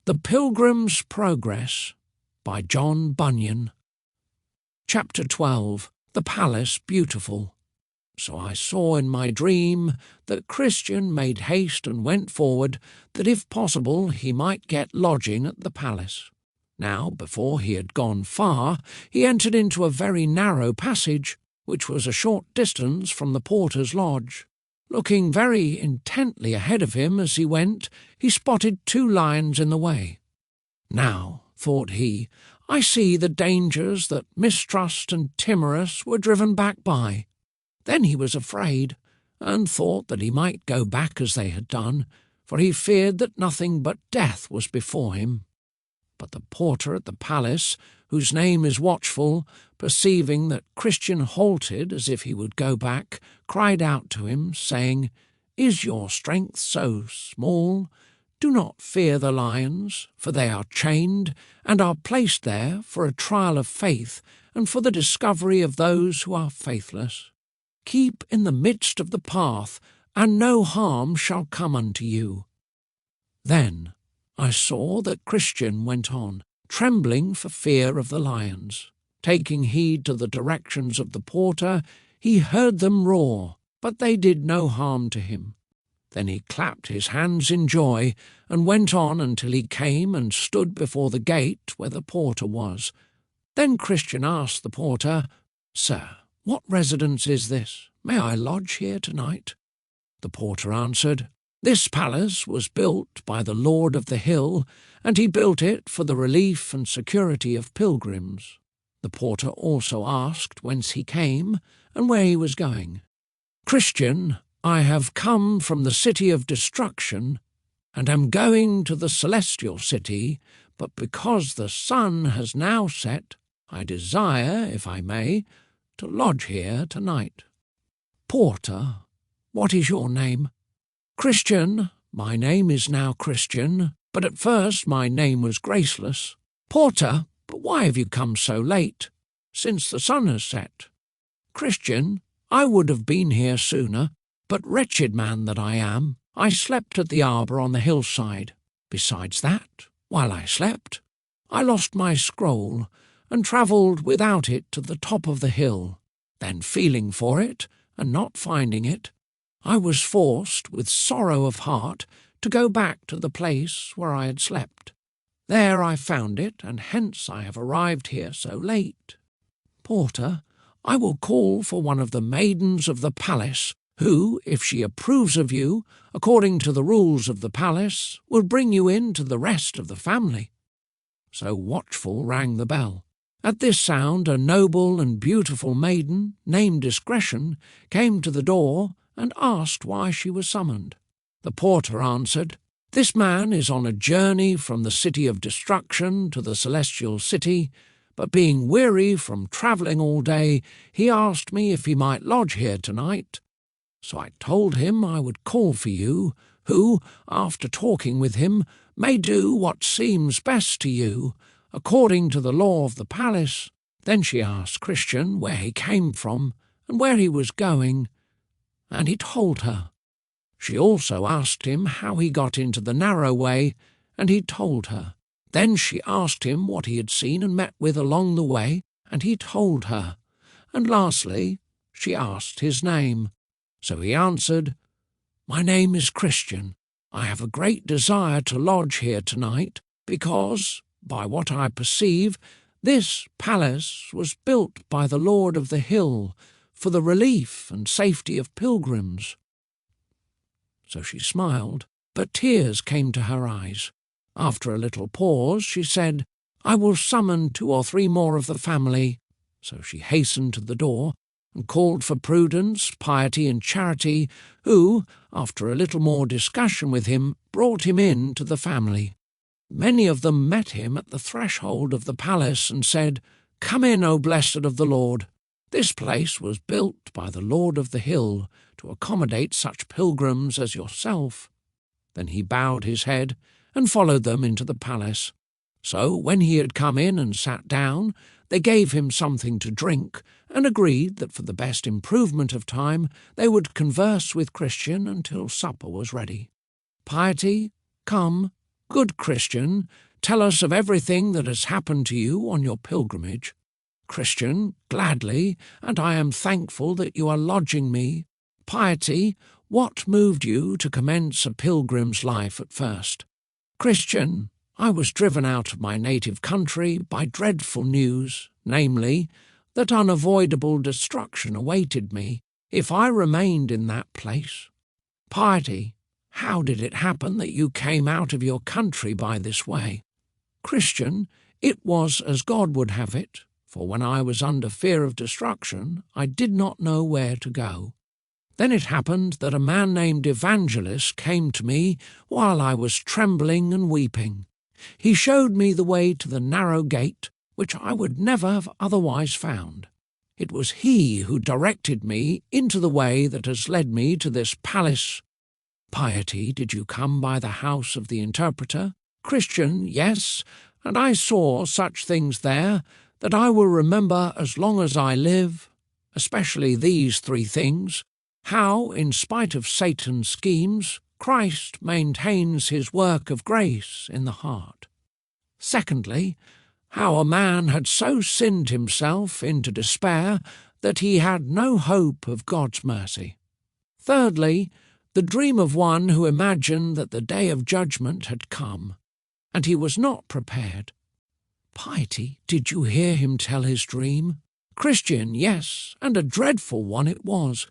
The Pilgrim's Progress by John Bunyan. Chapter 12. The Palace Beautiful. So I saw in my dream that Christian made haste and went forward, that if possible he might get lodging at the palace. Now, before he had gone far, he entered into a very narrow passage, which was a short distance from the porter's lodge. Looking very intently ahead of him as he went, he spotted 2 lions in the way. Now, thought he, I see the dangers that mistrust and timorous were driven back by. Then he was afraid, and thought that he might go back as they had done, for he feared that nothing but death was before him. But the porter at the palace, whose name is Watchful, perceiving that Christian halted as if he would go back, cried out to him, saying, Is your strength so small? Do not fear the lions, for they are chained, and are placed there for a trial of faith, and for the discovery of those who are faithless. Keep in the midst of the path, and no harm shall come unto you. Then I saw that Christian went on, trembling for fear of the lions. Taking heed to the directions of the porter, he heard them roar, but they did no harm to him. Then he clapped his hands in joy, and went on until he came and stood before the gate where the porter was. Then Christian asked the porter, Sir, what residence is this? May I lodge here tonight? The porter answered, This palace was built by the Lord of the Hill, and he built it for the relief and security of pilgrims. The porter also asked whence he came and where he was going. Christian, I have come from the city of destruction, and am going to the celestial city, but because the sun has now set, I desire, if I may, to lodge here tonight. Porter, what is your name? Christian, my name is now Christian, but at first my name was Graceless. Porter, but why have you come so late, since the sun has set? Christian, I would have been here sooner, but wretched man that I am, I slept at the arbour on the hillside. Besides that, while I slept, I lost my scroll, and travelled without it to the top of the hill. Then feeling for it, and not finding it, I was forced, with sorrow of heart, to go back to the place where I had slept. There I found it, and hence I have arrived here so late. Porter, I will call for one of the maidens of the palace, who, if she approves of you, according to the rules of the palace, will bring you in to the rest of the family. So Watchful rang the bell. At this sound a noble and beautiful maiden, named Discretion, came to the door and asked why she was summoned. The porter answered, This man is on a journey from the city of destruction to the celestial city, but being weary from travelling all day, he asked me if he might lodge here tonight. So I told him I would call for you, who, after talking with him, may do what seems best to you, according to the law of the palace. Then she asked Christian where he came from, and where he was going, and he told her. She also asked him how he got into the narrow way, and he told her. Then she asked him what he had seen and met with along the way, and he told her. And lastly, she asked his name. So he answered, My name is Christian. I have a great desire to lodge here tonight, because, by what I perceive, this palace was built by the Lord of the Hill for the relief and safety of pilgrims. So she smiled, but tears came to her eyes. After a little pause, she said, I will summon 2 or 3 more of the family. So she hastened to the door, and called for Prudence, Piety, and Charity, who, after a little more discussion with him, brought him in to the family. Many of them met him at the threshold of the palace and said, Come in, O blessed of the Lord. This place was built by the Lord of the Hill to accommodate such pilgrims as yourself. Then he bowed his head and followed them into the palace. So when he had come in and sat down, they gave him something to drink, and agreed that for the best improvement of time they would converse with Christian until supper was ready. Piety, come, Good Christian, tell us of everything that has happened to you on your pilgrimage. Christian, gladly, and I am thankful that you are lodging me. Piety, what moved you to commence a pilgrim's life at first? Christian, I was driven out of my native country by dreadful news, namely, that unavoidable destruction awaited me if I remained in that place. Piety, how did it happen that you came out of your country by this way? Christian, it was as God would have it, for when I was under fear of destruction, I did not know where to go. Then it happened that a man named Evangelist came to me while I was trembling and weeping. He showed me the way to the narrow gate, which I would never have otherwise found. It was he who directed me into the way that has led me to this palace. Piety, did you come by the house of the interpreter? Christian, yes, and I saw such things there that I will remember as long as I live, especially these three things: how, in spite of Satan's schemes, Christ maintains his work of grace in the heart. Secondly, how a man had so sinned himself into despair that he had no hope of God's mercy. Thirdly, the dream of one who imagined that the day of judgment had come, and he was not prepared. Piety, did you hear him tell his dream? Christian, yes, and a dreadful one it was.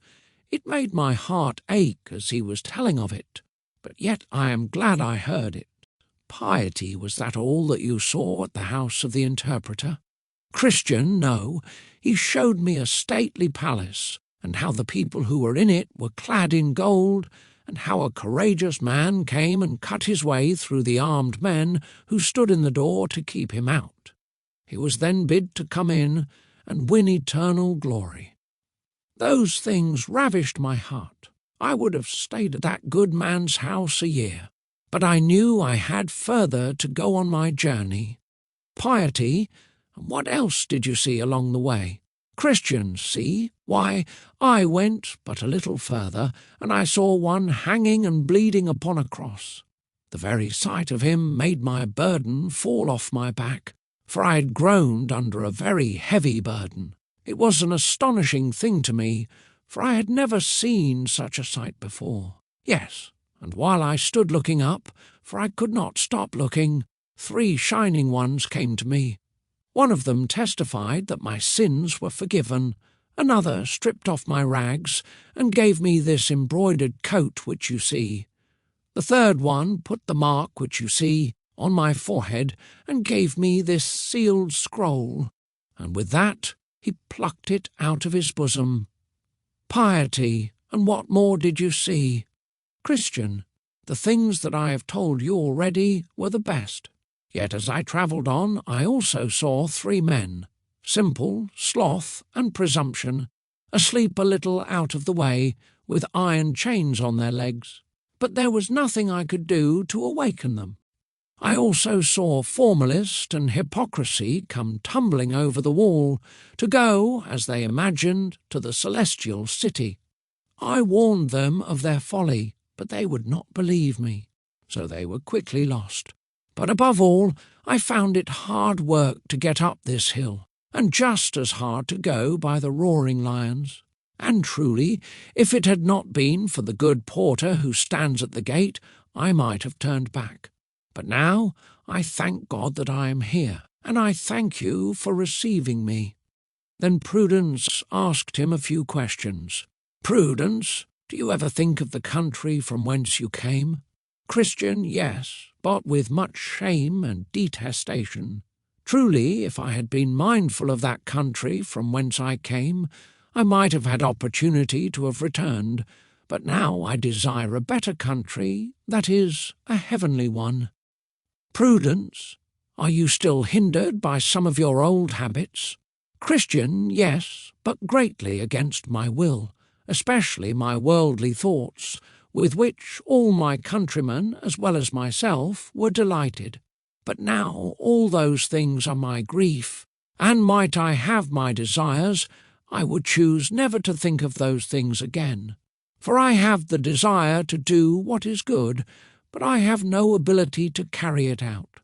It made my heart ache as he was telling of it, but yet I am glad I heard it. Piety, was that all that you saw at the house of the interpreter? Christian, no. He showed me a stately palace, and how the people who were in it were clad in gold, and how a courageous man came and cut his way through the armed men who stood in the door to keep him out. He was then bid to come in and win eternal glory. Those things ravished my heart. I would have stayed at that good man's house a year, but I knew I had further to go on my journey. Piety, and what else did you see along the way? Christian, see? Why, I went but a little further, and I saw one hanging and bleeding upon a cross. The very sight of him made my burden fall off my back, for I had groaned under a very heavy burden. It was an astonishing thing to me, for I had never seen such a sight before. Yes, and while I stood looking up, for I could not stop looking, 3 shining ones came to me. One of them testified that my sins were forgiven, another stripped off my rags and gave me this embroidered coat which you see. The third one put the mark which you see on my forehead and gave me this sealed scroll, and with that he plucked it out of his bosom. Piety, and what more did you see? Christian, the things that I have told you already were the best. Yet as I travelled on, I also saw 3 men, Simple, Sloth, and Presumption, asleep a little out of the way, with iron chains on their legs. But there was nothing I could do to awaken them. I also saw Formalist and Hypocrisy come tumbling over the wall, to go, as they imagined, to the celestial city. I warned them of their folly, but they would not believe me, so they were quickly lost. But above all, I found it hard work to get up this hill, and just as hard to go by the roaring lions. And truly, if it had not been for the good porter who stands at the gate, I might have turned back. But now I thank God that I am here, and I thank you for receiving me. Then Prudence asked him a few questions. Prudence, do you ever think of the country from whence you came? Christian, yes, but with much shame and detestation. Truly, if I had been mindful of that country from whence I came, I might have had opportunity to have returned, but now I desire a better country, that is, a heavenly one. Prudence, are you still hindered by some of your old habits? Christian, yes, but greatly against my will, especially my worldly thoughts, with which all my countrymen, as well as myself, were delighted. But now all those things are my grief, and might I have my desires, I would choose never to think of those things again. For I have the desire to do what is good, but I have no ability to carry it out.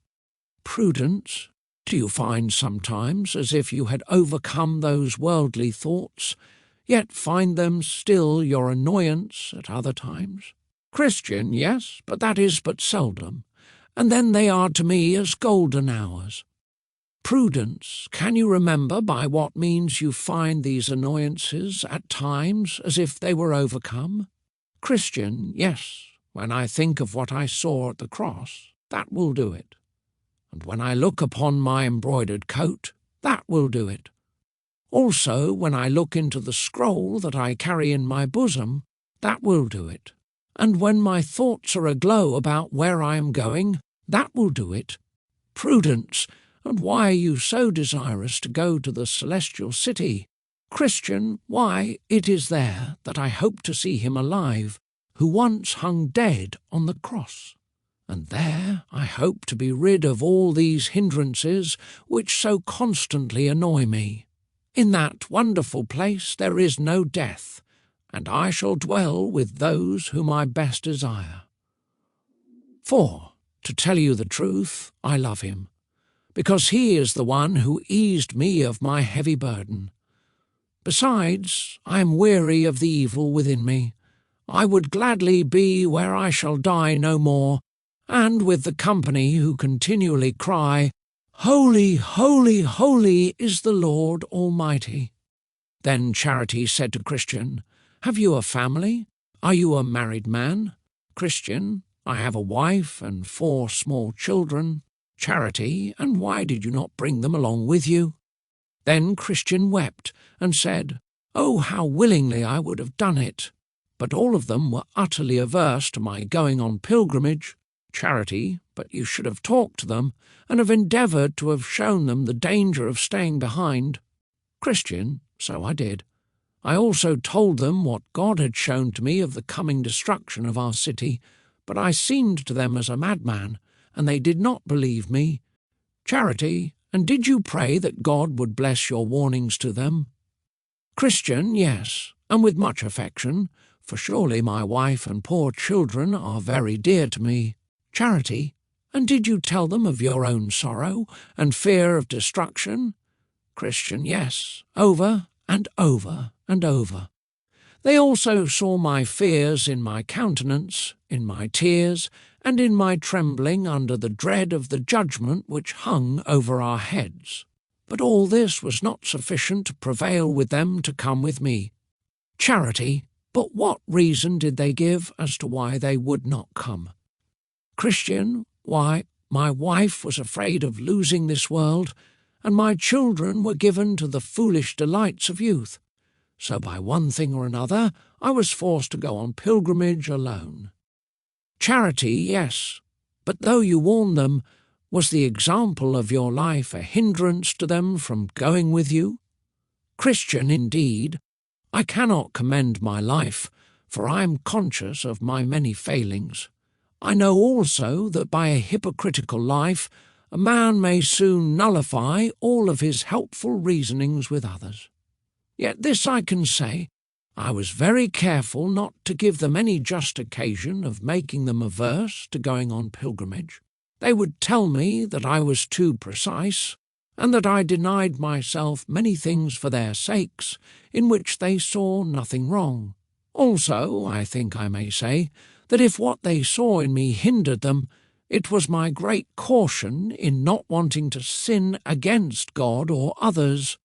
Prudence, do you find sometimes as if you had overcome those worldly thoughts, yet find them still your annoyance at other times? Christian, yes, but that is but seldom, and then they are to me as golden hours. Prudence, can you remember by what means you find these annoyances at times as if they were overcome? Christian, yes, when I think of what I saw at the cross, that will do it. And when I look upon my embroidered coat, that will do it. Also, when I look into the scroll that I carry in my bosom, that will do it. And when my thoughts are aglow about where I am going, that will do it. Prudence, and why are you so desirous to go to the celestial city? Christian, why, it is there that I hope to see him alive, who once hung dead on the cross. And there I hope to be rid of all these hindrances which so constantly annoy me. In that wonderful place there is no death, and I shall dwell with those whom I best desire. For, to tell you the truth, I love him, because he is the one who eased me of my heavy burden. Besides, I am weary of the evil within me. I would gladly be where I shall die no more, and with the company who continually cry, Holy, holy, holy is the Lord Almighty. Then Charity said to Christian, Have you a family? Are you a married man? Christian, I have a wife and 4 small children. Charity, and why did you not bring them along with you? Then Christian wept and said, Oh, how willingly I would have done it. But all of them were utterly averse to my going on pilgrimage. Charity, but you should have talked to them, and have endeavoured to have shown them the danger of staying behind. Christian, so I did. I also told them what God had shown to me of the coming destruction of our city, but I seemed to them as a madman, and they did not believe me. Charity, and did you pray that God would bless your warnings to them? Christian, yes, and with much affection, for surely my wife and poor children are very dear to me. Charity, and did you tell them of your own sorrow and fear of destruction? Christian, yes, over and over and over. They also saw my fears in my countenance, in my tears, and in my trembling under the dread of the judgment which hung over our heads. But all this was not sufficient to prevail with them to come with me. Charity, but what reason did they give as to why they would not come? Christian, why, my wife was afraid of losing this world, and my children were given to the foolish delights of youth. So by one thing or another I was forced to go on pilgrimage alone. Charity, yes, but though you warned them, was the example of your life a hindrance to them from going with you? Christian, indeed, I cannot commend my life, for I am conscious of my many failings. I know also that by a hypocritical life a man may soon nullify all of his helpful reasonings with others. Yet this I can say, I was very careful not to give them any just occasion of making them averse to going on pilgrimage. They would tell me that I was too precise, and that I denied myself many things for their sakes, in which they saw nothing wrong. Also, I think I may say, that if what they saw in me hindered them, it was my great caution in not wanting to sin against God or others.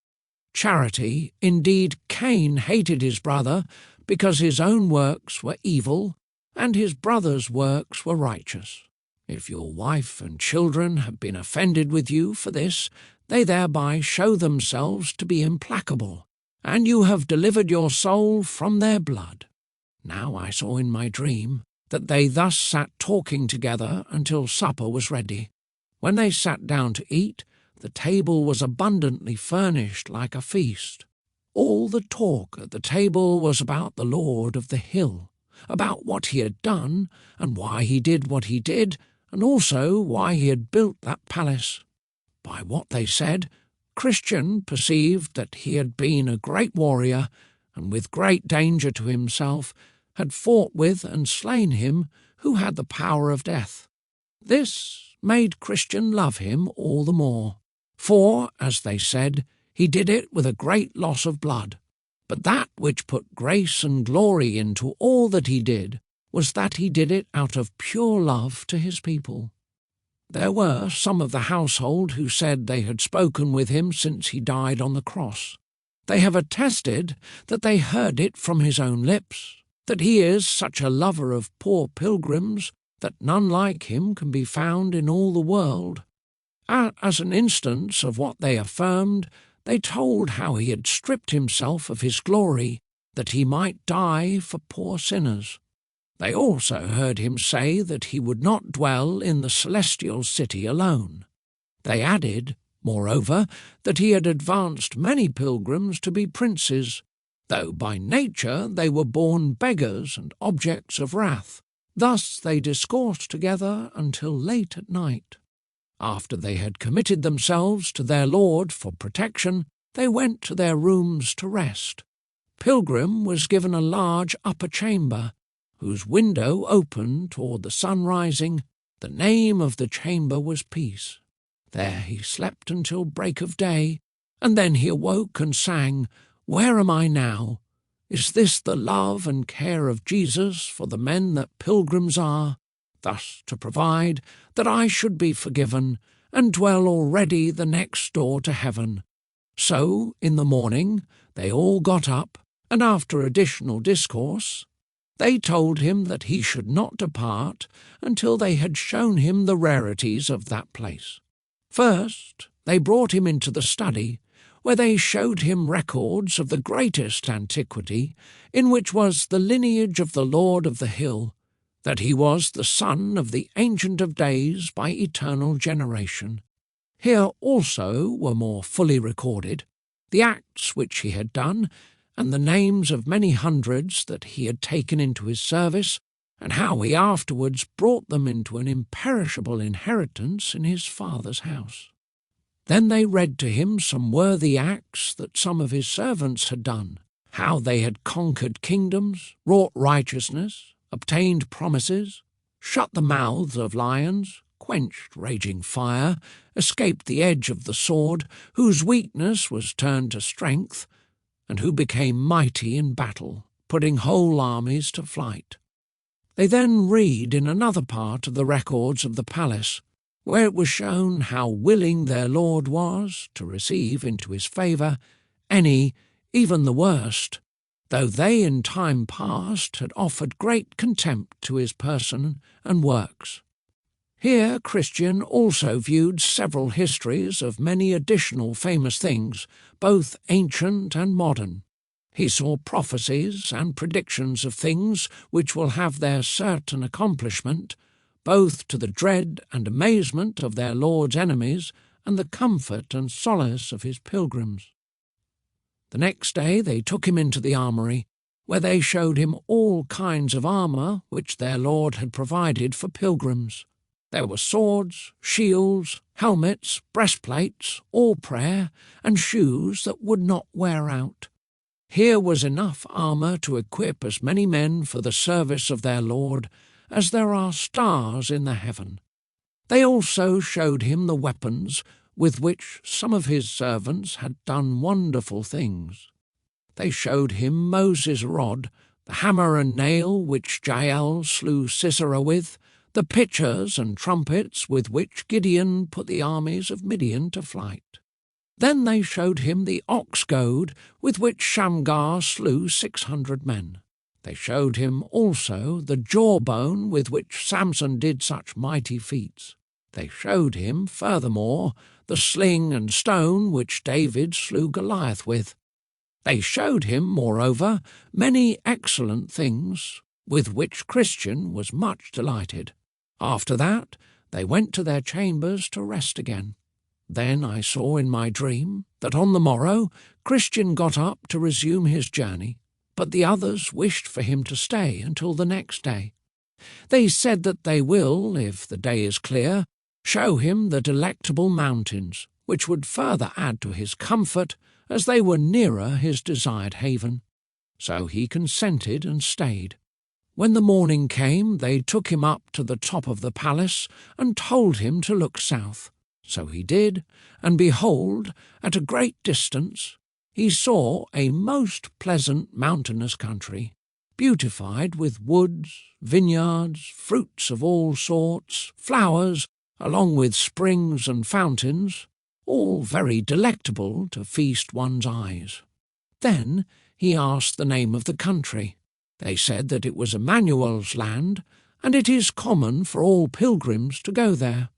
Charity, indeed, Cain hated his brother because his own works were evil and his brother's works were righteous. If your wife and children have been offended with you for this, they thereby show themselves to be implacable, and you have delivered your soul from their blood. Now I saw in my dream that they thus sat talking together until supper was ready. When they sat down to eat, the table was abundantly furnished like a feast. All the talk at the table was about the Lord of the hill, about what he had done, and why he did what he did, and also why he had built that palace. By what they said, Christian perceived that he had been a great warrior, and with great danger to himself had fought with and slain him who had the power of death. This made Christian love him all the more, for, as they said, he did it with a great loss of blood. But that which put grace and glory into all that he did was that he did it out of pure love to his people. There were some of the household who said they had spoken with him since he died on the cross. They have attested that they heard it from his own lips, that he is such a lover of poor pilgrims that none like him can be found in all the world. As an instance of what they affirmed, they told how he had stripped himself of his glory, that he might die for poor sinners. They also heard him say that he would not dwell in the celestial city alone. They added, moreover, that he had advanced many pilgrims to be princes, though by nature they were born beggars and objects of wrath. Thus they discoursed together until late at night. After they had committed themselves to their Lord for protection, they went to their rooms to rest. Pilgrim was given a large upper chamber, whose window opened toward the sun rising. The name of the chamber was Peace. There he slept until break of day, and then he awoke and sang, "Where am I now? Is this the love and care of Jesus for the men that pilgrims are, thus to provide that I should be forgiven and dwell already the next door to heaven?" So, in the morning, they all got up, and after additional discourse, they told him that he should not depart until they had shown him the rarities of that place. First, they brought him into the study, where they showed him records of the greatest antiquity, in which was the lineage of the Lord of the Hill, that he was the son of the Ancient of Days by eternal generation. Here also were more fully recorded the acts which he had done, and the names of many hundreds that he had taken into his service, and how he afterwards brought them into an imperishable inheritance in his Father's house. Then they read to him some worthy acts that some of his servants had done, how they had conquered kingdoms, wrought righteousness, obtained promises, shut the mouths of lions, quenched raging fire, escaped the edge of the sword, whose weakness was turned to strength, and who became mighty in battle, putting whole armies to flight. They then read in another part of the records of the palace, where it was shown how willing their Lord was to receive into his favour any, even the worst, though they in time past had offered great contempt to his person and works. Here Christian also viewed several histories of many additional famous things, both ancient and modern. He saw prophecies and predictions of things which will have their certain accomplishment, both to the dread and amazement of their Lord's enemies and the comfort and solace of his pilgrims. The next day they took him into the armoury, where they showed him all kinds of armour which their Lord had provided for pilgrims. There were swords, shields, helmets, breastplates, all prayer, and shoes that would not wear out. Here was enough armour to equip as many men for the service of their Lord as there are stars in the heaven. They also showed him the weapons with which some of his servants had done wonderful things. They showed him Moses' rod, the hammer and nail which Jael slew Sisera with, the pitchers and trumpets with which Gideon put the armies of Midian to flight. Then they showed him the ox goad with which Shamgar slew 600 men. They showed him also the jawbone with which Samson did such mighty feats. They showed him, furthermore, the sling and stone which David slew Goliath with. They showed him, moreover, many excellent things, with which Christian was much delighted. After that, they went to their chambers to rest again. Then I saw in my dream that on the morrow Christian got up to resume his journey, but the others wished for him to stay until the next day. They said that they will, if the day is clear, show him the delectable mountains, which would further add to his comfort, as they were nearer his desired haven. So he consented and stayed. When the morning came, they took him up to the top of the palace and told him to look south. So he did, and behold, at a great distance, he saw a most pleasant mountainous country, beautified with woods, vineyards, fruits of all sorts, flowers, along with springs and fountains, all very delectable to feast one's eyes. Then he asked the name of the country. They said that it was Emmanuel's land, and it is common for all pilgrims to go there.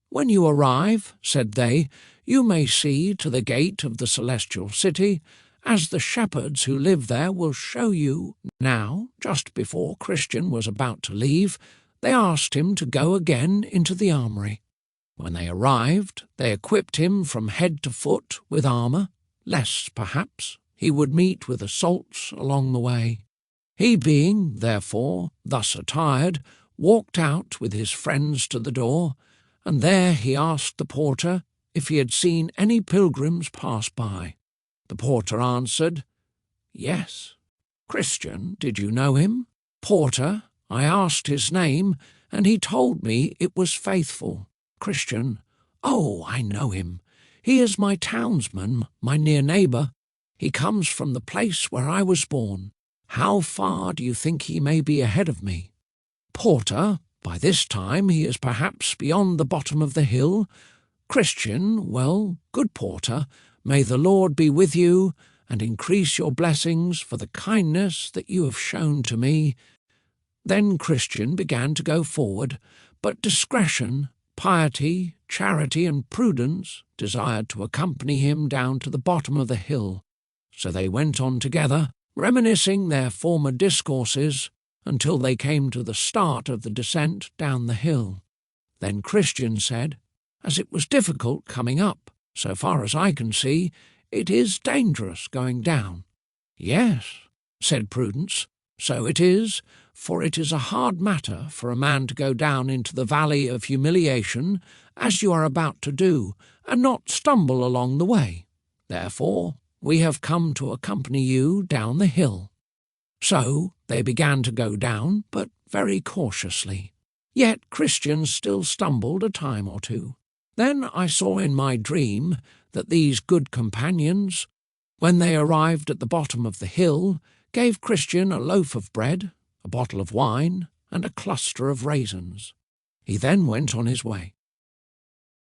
When you arrive, said they, you may see to the gate of the celestial city, as the shepherds who live there will show you. Now, just before Christian was about to leave, they asked him to go again into the armoury. When they arrived, they equipped him from head to foot with armour, lest, perhaps, he would meet with assaults along the way. He being, therefore, thus attired, walked out with his friends to the door, and there he asked the porter if he had seen any pilgrims pass by. The porter answered, Yes. Christian, did you know him? Porter, I asked his name, and he told me it was Faithful. Christian, Oh, I know him. He is my townsman, my near neighbour. He comes from the place where I was born. How far do you think he may be ahead of me? Porter, by this time he is perhaps beyond the bottom of the hill. Christian, well, good porter, may the Lord be with you and increase your blessings for the kindness that you have shown to me. Then Christian began to go forward, but Discretion, Piety, Charity, and Prudence desired to accompany him down to the bottom of the hill. So they went on together, reminiscing their former discourses, until they came to the start of the descent down the hill. Then Christian said, As it was difficult coming up, so far as I can see, it is dangerous going down. Yes, said Prudence, so it is, for it is a hard matter for a man to go down into the valley of humiliation, as you are about to do, and not stumble along the way. Therefore, we have come to accompany you down the hill. So they began to go down, but very cautiously. Yet Christian still stumbled a time or two. Then I saw in my dream that these good companions, when they arrived at the bottom of the hill, gave Christian a loaf of bread, a bottle of wine, and a cluster of raisins. He then went on his way.